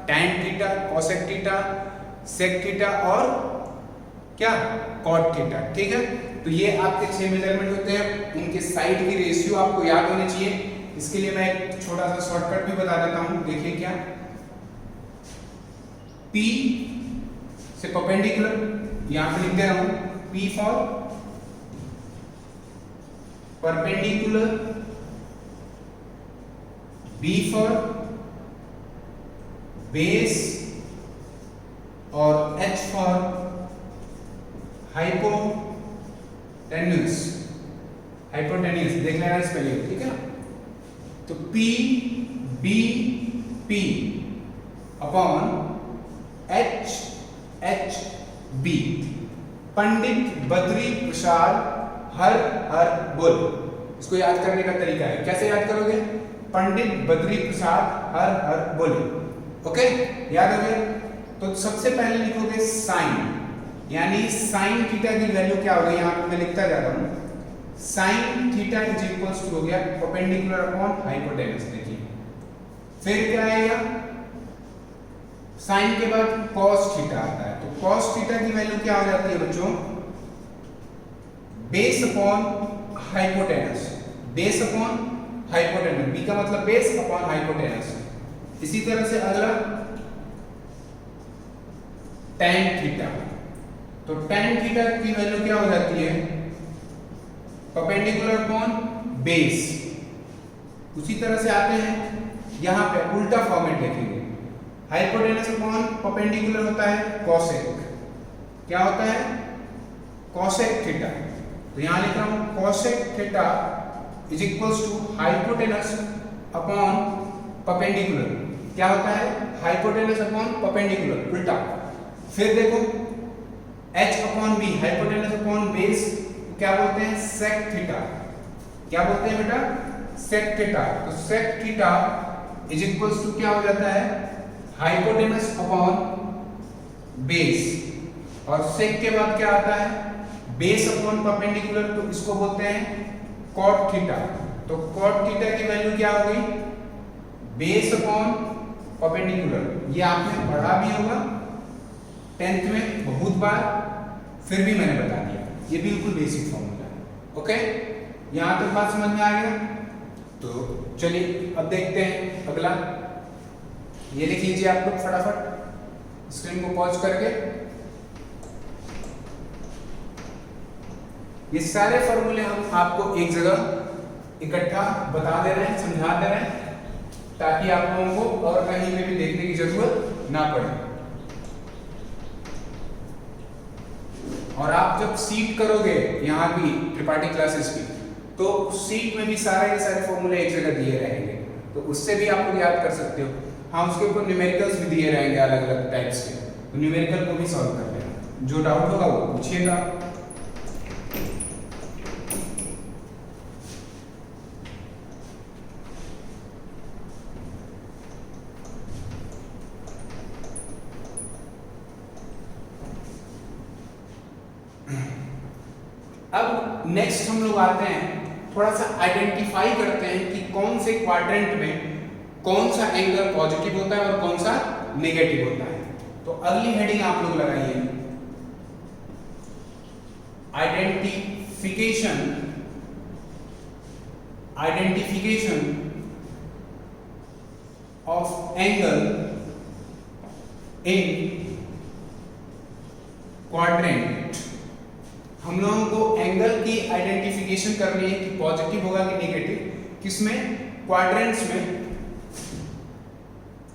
tan theta, cosec theta, sec theta और क्या, कॉट थीटा। ठीक है, तो ये आपके 6 मेजरमेंट होते हैं। उनके साइड की रेशियो आपको याद होनी चाहिए। इसके लिए मैं एक छोटा सा शॉर्टकट भी बता देता हूं। देखिए क्या, P से परपेंडिकुलर यहां पे लिख दे रहा हूं, P for perpendicular, B for base और H फॉर हाइपोटेन्यूस देख लेना इसके लिए। ठीक है, तो P B P upon H H B. Pandit Badri Prasad हर हर बोल। इसको याद करने का तरीका है, कैसे याद करोगे? पंडित बद्री प्रसाद हर हर बोले। ओके, याद हो गया? तो सबसे पहले लिखोगे साइन, यानी साइन थीटा की वैल्यू क्या होगी, यहाँ पे मैं लिखता जा रहा हूँ। Sine theta is equals to हो गया परपेंडिकुलर अपॉन हाइपोटेनस। देखिए फिर क्या आएगा, साइन के बाद कॉस थीटा आता है, तो कॉस थीटा की वैल्यू क्या हो जाती है बच्चों? Base upon hypotenuse, base upon hypotenuse, B का मतलब बेस अपॉन हाइपोटेनस। इसी तरह से अगला tan थीटा, तो tan थीटा की वैल्यू क्या हो जाती है? Perpendicular upon base. उसी तरह से आते हैं यहां पे उल्टा फॉर्मेट लिखेंगे, हाइपोटेनस अपॉन परपेंडिकुलर होता है कोसेक। क्या होता है? Cosec theta. तो यहां लिख रहा हूं cosec theta is equals to hypotenuse upon perpendicular. क्या होता है? हाइपोटेनस अपॉन परपेंडिकुलर, उल्टा। फिर देखो h upon B, hypotenuse upon base, क्या बोलते हैं? Sec theta. क्या बोलते हैं बेटा? Sec theta. तो sec theta is equals to क्या हो जाता है? हाइपोटेनस अपॉन बेस, और सेक के बाद क्या आता है? बेस अपॉन परपेंडिकुलर, तो इसको बोलते हैं कॉट थीटा। तो कॉट थीटा की वैल्यू क्या होगी? Base upon perpendicular. ये आपने पढ़ा भी होगा 10th में बहुत बार, फिर भी मैंने बता दिया, ये बिल्कुल बेसिक फॉर्मूला है। ओके, यहां तक बात समझ में आ गया? तो चलिए अब देखते हैं अगला। ये लिख लीजिए आप लोग फटाफट स्क्रीन को पॉज करके। ये सारे फॉर्मूले हम आपको एक जगह इकट्ठा बता दे रहे हैं, समझा दे रहे हैं, ताकि आप लोगों को और कहीं पे भी देखने की जरूरत ना पड़े। और आप जब सीट करोगे यहाँ की त्रिपाठी क्लासेस की, तो सीट में भी सारे के सारे फॉर्मूले एक जगह दिए रहेंगे, तो उससे भी आप लोग याद कर सकते हो। हाँ, उसके ऊपर न्यूमेरिकल्स भी दिए रहेंगे अलग अलग टाइप्स के, तो न्यूमेरिकल को भी सॉल्व कर लेना। जो डाउट होगा वो पूछिएगा। अब नेक्स्ट हम लोग आते हैं, थोड़ा सा आइडेंटिफाई करते हैं कि कौन से क्वाड्रेंट में कौन सा एंगल पॉजिटिव होता है और कौन सा नेगेटिव होता है। तो अगली हेडिंग आप लोग लगाइए, identification of angle in quadrant. हम लोगों को एंगल की आइडेंटिफिकेशन करनी है कि पॉजिटिव होगा कि नेगेटिव, किसमें? क्वाड्रेंट्स में।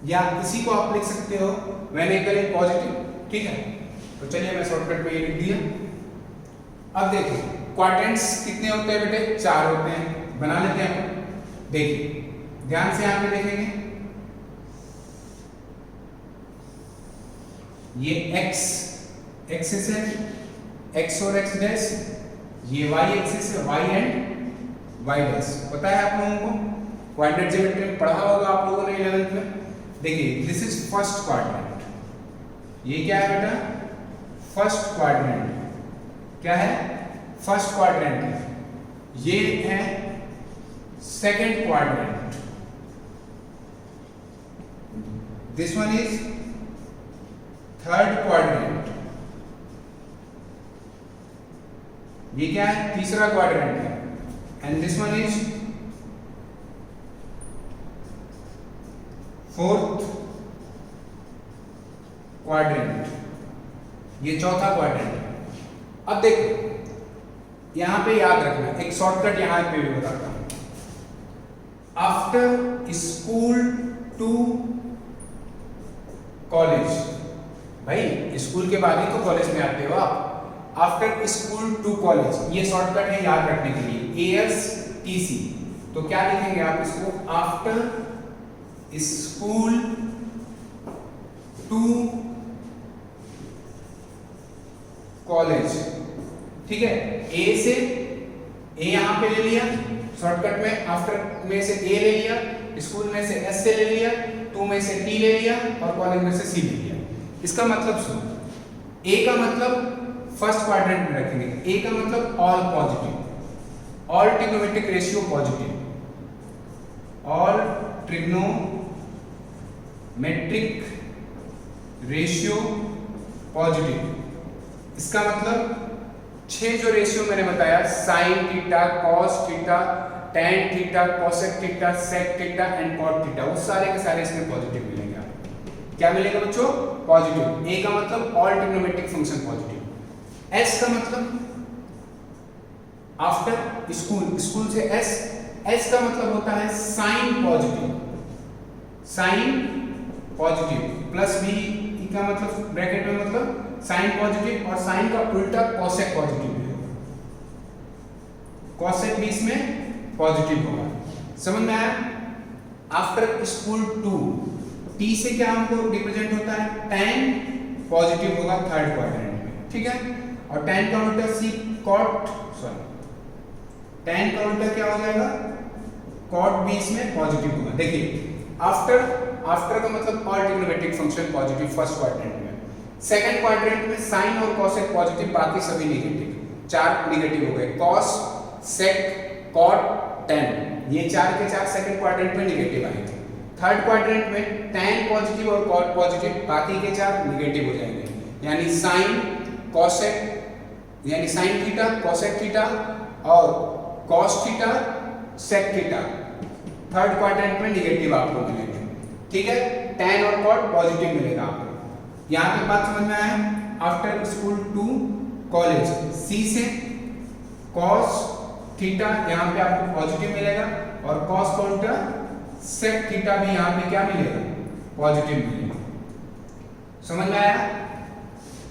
या इसी को आप लिख सकते हो व्हेन एंगल इज पॉजिटिव। ठीक है, तो चलिए मैं शॉर्टकट में ये लिख दिया। अब देखिए क्वाड्रेंट्स कितने होते हैं बेटे? 4 होते हैं, बना लेते हैं हम। देखिए ध्यान से यहाँ पे देखेंगे, ये एक्सिस है, x और x डैश, ये y एक्सिस है, y एंड y डैश। पता है आप लोगों को, कोऑर्डिनेट ज्योमेट्री में पढ़ा होगा आप लोगों ने 11th में। देखिए दिस इज फर्स्ट क्वाड्रेंट, ये क्या है बेटा? First quadrant. क्या है? फर्स्ट क्वाड्रेंट है। ये है second quadrant, this one is third quadrant. ये क्या है? तीसरा क्वाड्रेंट है। And this one is fourth quadrant, ये चौथा क्वाड्रेंट है। अब देखो यहां पे याद रखना, एक शॉर्टकट यहां पे भी बताता हूं। आफ्टर स्कूल टू कॉलेज, भाई स्कूल के बाद ही तो कॉलेज में आते हो आप। आफ्टर स्कूल टू कॉलेज, ये शॉर्टकट है याद रखने के लिए, ASTC। तो क्या लिखेंगे आप इसको? आफ्टर स्कूल टू कॉलेज, ठीक है। ए से ए यहां पे ले लिया शॉर्टकट में, आफ्टर में से ए ले लिया, स्कूल में से एस से ले लिया, टू में से टी ले लिया और कॉलेज में से सी ले लिया। इसका मतलब सुनो, ए का मतलब फर्स्ट क्वाड्रेंट में रखेंगे, ए का मतलब all positive, all trigonometric ratio positive, all trigonometric ratio positive. इसका मतलब 6 जो रेशियो मैंने बताया, sine theta, cos theta, tan theta, cosec theta, sec theta and cot theta, वो सारे के सारे इसमें पॉजिटिव मिलेंगे आपको। क्या मिलेगा बच्चों? पॉजिटिव। ए का मतलब all trigonometric function positive. S का मतलब आफ्टर स्कूल, स्कूल से एस, एस का मतलब होता है sine positive, sine positive plus B का मतलब ब्रैकेट में मतलब साइन पॉजिटिव, और साइन का उल्टा कोसेक पॉजिटिव है, कोसेक भी इसमें पॉजिटिव होगा। समझ में आया? आफ्टर स्कूल टू, टी से क्या हमको रिप्रेजेंट होता है? टैन पॉजिटिव होगा थर्ड क्वाड्रेंट में, ठीक है। और टैन का उल्टा सी कॉट, सॉरी टैन का उल्टा क्या हो जाएगा? कॉट भी इसमें पॉजिटिव होगा। देखिए आफ्टर, आफ्टर का मतलब all trigonometric function positive first quadrant में, सेकंड क्वाड्रेंट में साइन और कोसेक पॉजिटिव, बाकी सभी नेगेटिव, 4 नेगेटिव हो गए, कॉस, सेक, कॉट, टैन, ये 4 के 4 सेकंड क्वाड्रेंट में नेगेटिव आएंगे। थर्ड क्वाड्रेंट में टैन पॉजिटिव और कॉट पॉजिटिव, बाकी के 4 नेगेटिव हो जाएंगे, यानी साइन, कोसेक, यानी साइन थीटा, कोसेक थीटा और cos theta, sec theta third quadrant में नेगेटिव आपको मिलेंगे, ठीक है। टैन और कॉट पॉजिटिव मिलेगा आपको। यहां तक बात समझ में आया? आफ्टर स्कूल टू कॉलेज, सी से कॉस थीटा यहां पे आपको पॉजिटिव मिलेगा, और कॉस का उल्टा सेक थीटा भी यहां पे क्या मिलेगा? पॉजिटिव मिलेगा। समझ में आया?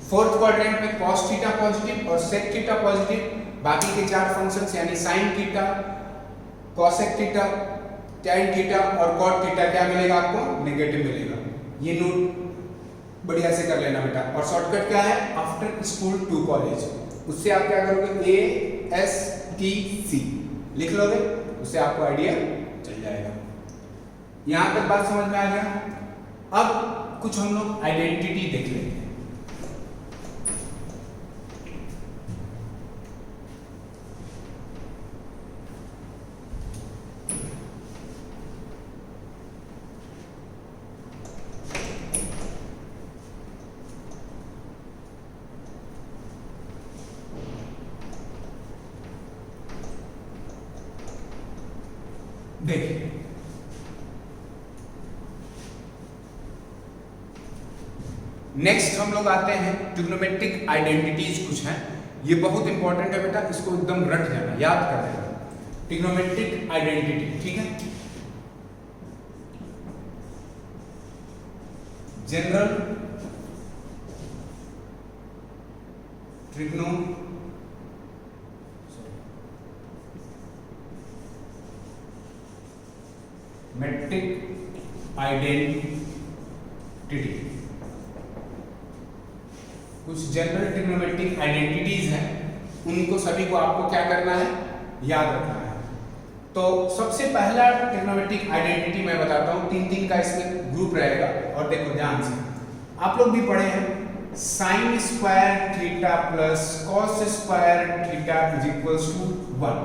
फोर्थ क्वाड्रेंट में कॉस थीटा पॉजिटिव और सेक थीटा पॉजिटिव, बाकी के 4 फंक्शंस यानी sine theta, cosec theta, tan theta और कॉट थीटा क्या मिलेगा आपको? नेगेटिव मिलेगा। ये नोट बढ़िया से कर लेना बेटा। और शॉर्टकट क्या है? आफ्टर स्कूल टू कॉलेज, उससे आप क्या करोगे? ए एस टी सी लिख लोगे, उससे आपको आइडिया चल जाएगा। यहां तक बात समझ में आ गया? अब कुछ हम लोग आइडेंटिटी देख लेंगे। देखिए नेक्स्ट हम लोग आते हैं ट्रिग्नोमेट्रिक आइडेंटिटीज कुछ हैं, ये बहुत इंपॉर्टेंट है बेटा, इसको एकदम रट जाना, याद कर लेना। ट्रिग्नोमेट्रिक आइडेंटिटी, ठीक है। जनरल ट्रिग्नोमेट्रिक आइडेंटिटी, कुछ जनरल ट्रिग्नोमेट्रिक आइडेंटिटीज हैं, उनको सभी को आपको क्या करना है? याद रखना है। तो सबसे पहला ट्रिग्नोमेट्रिक आइडेंटिटी मैं बताता हूँ, 3 का इसमें ग्रुप रहेगा। और देखो ध्यान से, आप लोग भी पढ़े हैं, sine square theta plus cos square theta is equals to 1।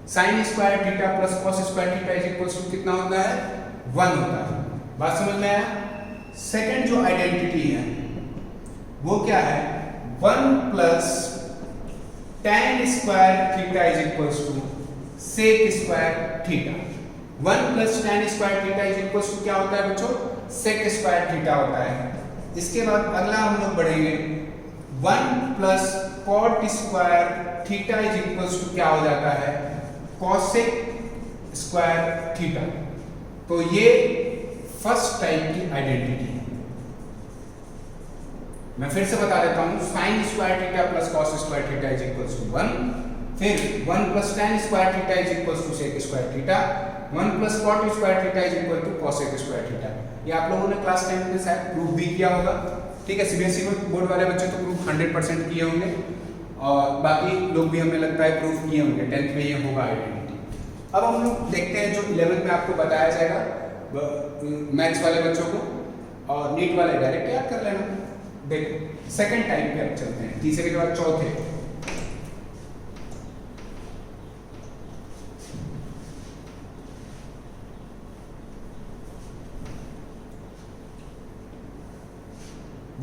Sine square theta plus cos square theta is equals to कितना होता है? 1 होता है। बात समझ में आया? सेकंड जो आइडेंटिटी है वो क्या है? 1 plus tan square theta is equals to sec square theta. 1 plus tan square theta is equals to क्या होता है बच्चों? सेक स्क्वायर थीटा होता है। इसके बाद अगला हम लोग बढ़ेंगे, 1 plus cot square theta is equals to क्या हो जाता है? Cosec square theta. तो ये फर्स्ट टाइप की आइडेंटिटी है। मैं फिर से बता देता हूं, sine square theta plus cos square theta is equals to 1, फिर 1 plus tan square theta is equals to sec square theta, 1 plus cot square theta is equal to cosec square theta. ये आप लोगों ने क्लास 10 में शायद proof भी किया होगा, ठीक है। सीबीएसई बोर्ड वाले बच्चे तो प्रूफ 100% किए होंगे और बाकी लोग भी हमें लगता है प्रूफ किए होंगे, 10th में ये होगा आइडेंटिटी। अब हम लोग देखते हैं जो 11th में आपको बताया जाएगा मैथ्स वाले बच्चों को, और नीट वाले डायरेक्ट याद कर लेना। देखो सेकंड टाइप पे अब चलते हैं, तीसरे के बाद चौथे।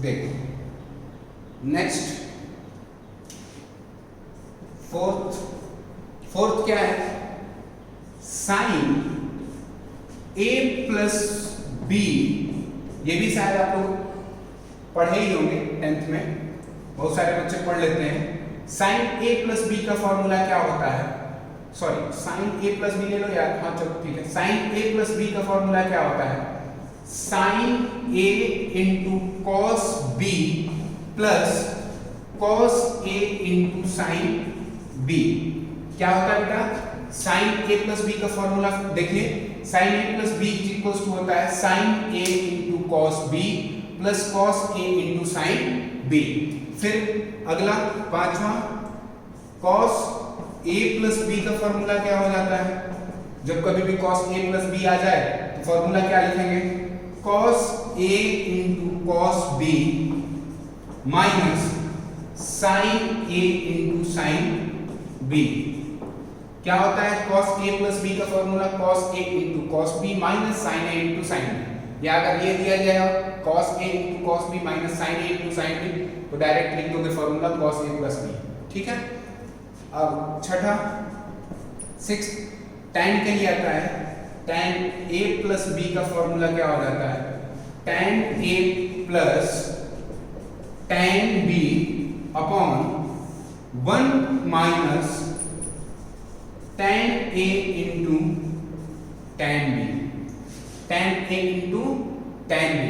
देखो नेक्स्ट फोर्थ क्या है, साइन ए प्लस बी। ये भी शायद आप लोग पढ़े ही होंगे 10th में, बहुत सारे बच्चे पढ़ लेते हैं। साइन ए प्लस बी का फॉर्मूला क्या होता है, sorry sine A plus B ले लो यार, हाँ चलो ठीक है। साइन ए प्लस बी का फॉर्मूला क्या होता है, sine A into cos B plus cos A into sine B. क्या होता है बेटा, साइन ए प्लस बी का फॉर्मूला देखिए, sine A plus B equals to होता है sine A into cos B plus cos A into sine B. फिर अगला पांचवा, कॉस ए प्लस बी का फॉर्मूला क्या हो जाता है, जब कभी भी कॉस ए प्लस बी आ जाए तो फॉर्मूला क्या लिखेंगे, cos A into cos B minus sine A into sine B. क्या होता है, cos a प्लस बी का formula cos a into cos b minus sin a into sin b। या अगर ये दिया जाए cos a into cos b minus sin a into sin b तो डायरेक्ट लिख दोगे formula cos a plus b, ठीक है। अब छठा 6 tan के लिए आता है, tan a प्लस b का फॉर्मूला क्या हो जाता है, tan a plus tan b upon 1 minus tan a into tan b, tan a into tan b।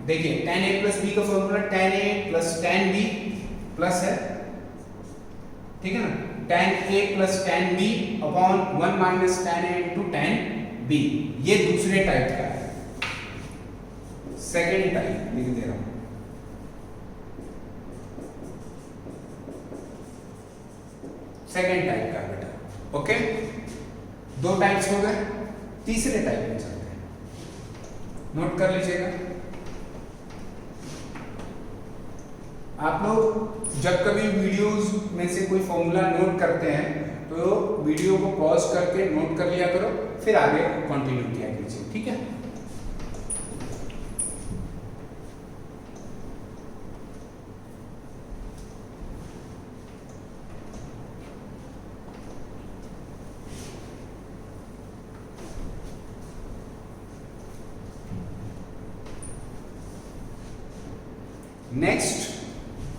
देखिए tan a प्लस b का formula tan a plus tan b plus है, ठीक है ना, tan a plus tan b upon 1 minus tan a into tan b। ये दूसरे type का है। सेकेंड टाइप लिख दे रहा हूं, सेकेंड टाइप का बेटा, ओके। दो टाइप्स हो गए, तीसरे टाइप में चलते हैं, नोट कर लीजिएगा। आप लोग जब कभी वीडियोस में से कोई फॉर्मूला नोट करते हैं तो वीडियो को पॉज करके नोट कर लिया करो, फिर आगे कंटिन्यू किया कीजिए, ठीक है।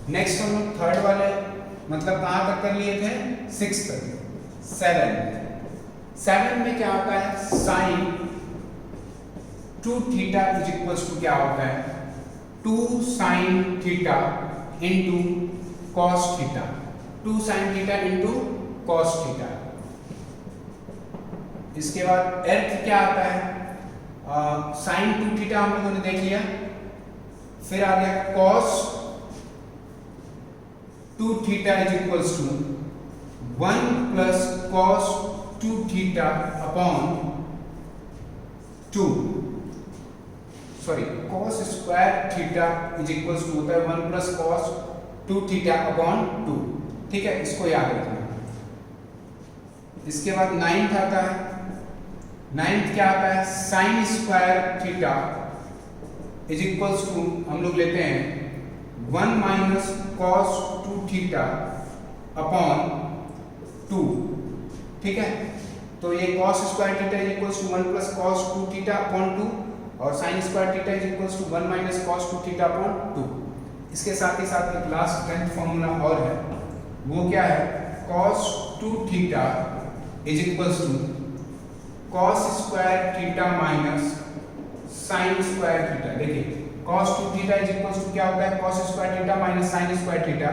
नेक्स्ट हम लोग थर्ड वाले मतलब कहां तक कर लिए थे, 6 तक। 7 में क्या होता है, sine 2 theta is equals to क्या होता है, 2 sine theta into cos theta, 2 sine theta into cos theta. इसके बाद अर्थ क्या आता है, साइन 2 थीटा हम लोगों ने देख लिया, फिर आ गया cos 2 theta is equals to 1 plus cos 2 theta upon 2, sorry cos square theta is equals to होता है 1 प्लस कॉस 2 थीटा अपॉन 2, ठीक है, इसको याद रखना। इसके बाद 9th आता है, 9th क्या आता है, sine square theta is equals to हम लोग लेते हैं 1 माइनस कॉस 2 थीटा अपॉन 2, ठीक है। तो ये cos square theta is equals to 1 plus cos 2 theta upon 2 और sine square theta is equals to 1 minus cos 2 theta upon 2। इसके साथ ही साथ एक लास्ट 10th फॉर्मूला और है, वो क्या है, cos 2 theta is equals to cos square theta minus sine square theta. देखिए cos 2 theta is equals to क्या होता है, cos square theta minus sin square theta,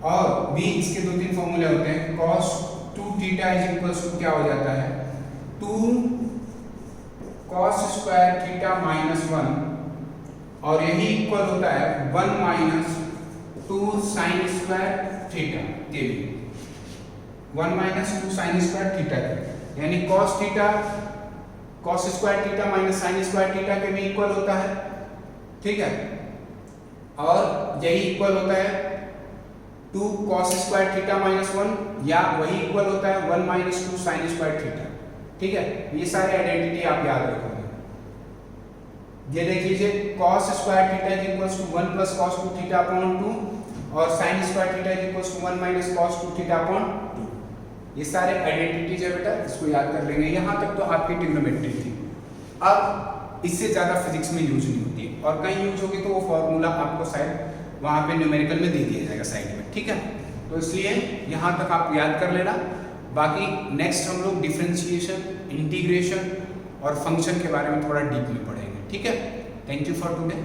और भी इसके 2-3 फॉर्मूले होते हैं। cos 2 theta is equals to क्या हो जाता है, 2 cos स्क्वायर थीटा माइनस 1 और यही इक्वल होता है 1 माइनस 2 साइन स्क्वायर थीटा के भी 1 माइनस 2 साइन स्क्वायर थीटा के, यानी cos theta cos square theta minus sine square theta के भी इक्वल होता है, ठीक है। और यही इक्वल होता है 2 cos स्क्वायर थीटा माइनस 1 या वही इक्वल होता है 1 माइनस 2 साइन स्क्वायर थीटा, ठीक है। ये सारे आइडेंटिटी आप याद रखोगे। ये देख लीजिए cos square theta is equals to 1 plus cos 2 theta upon 2 और sin square theta is equals to 1 minus cos 2 theta upon 2। ये सारे आइडेंटिटीज है बेटा, इसको याद कर लेंगे। यहाँ तक तो आपकी ट्रिग्नोमेट्री थी। अब इससे ज़्यादा फिजिक्स में यूज नहीं होती है, और कहीं यूज होगी तो वो फॉर्मूला आपको शायद वहाँ पे न्यूमेरिकल में दे दिया जाएगा साइड में, ठीक है। तो इसलिए यहाँ तक आप याद कर लेना। बाकी नेक्स्ट हम लोग डिफरेंशिएशन, इंटीग्रेशन और फंक्शन के बारे में थोड़ा डीप में पढ़ेंगे, ठीक है। Thank you for today.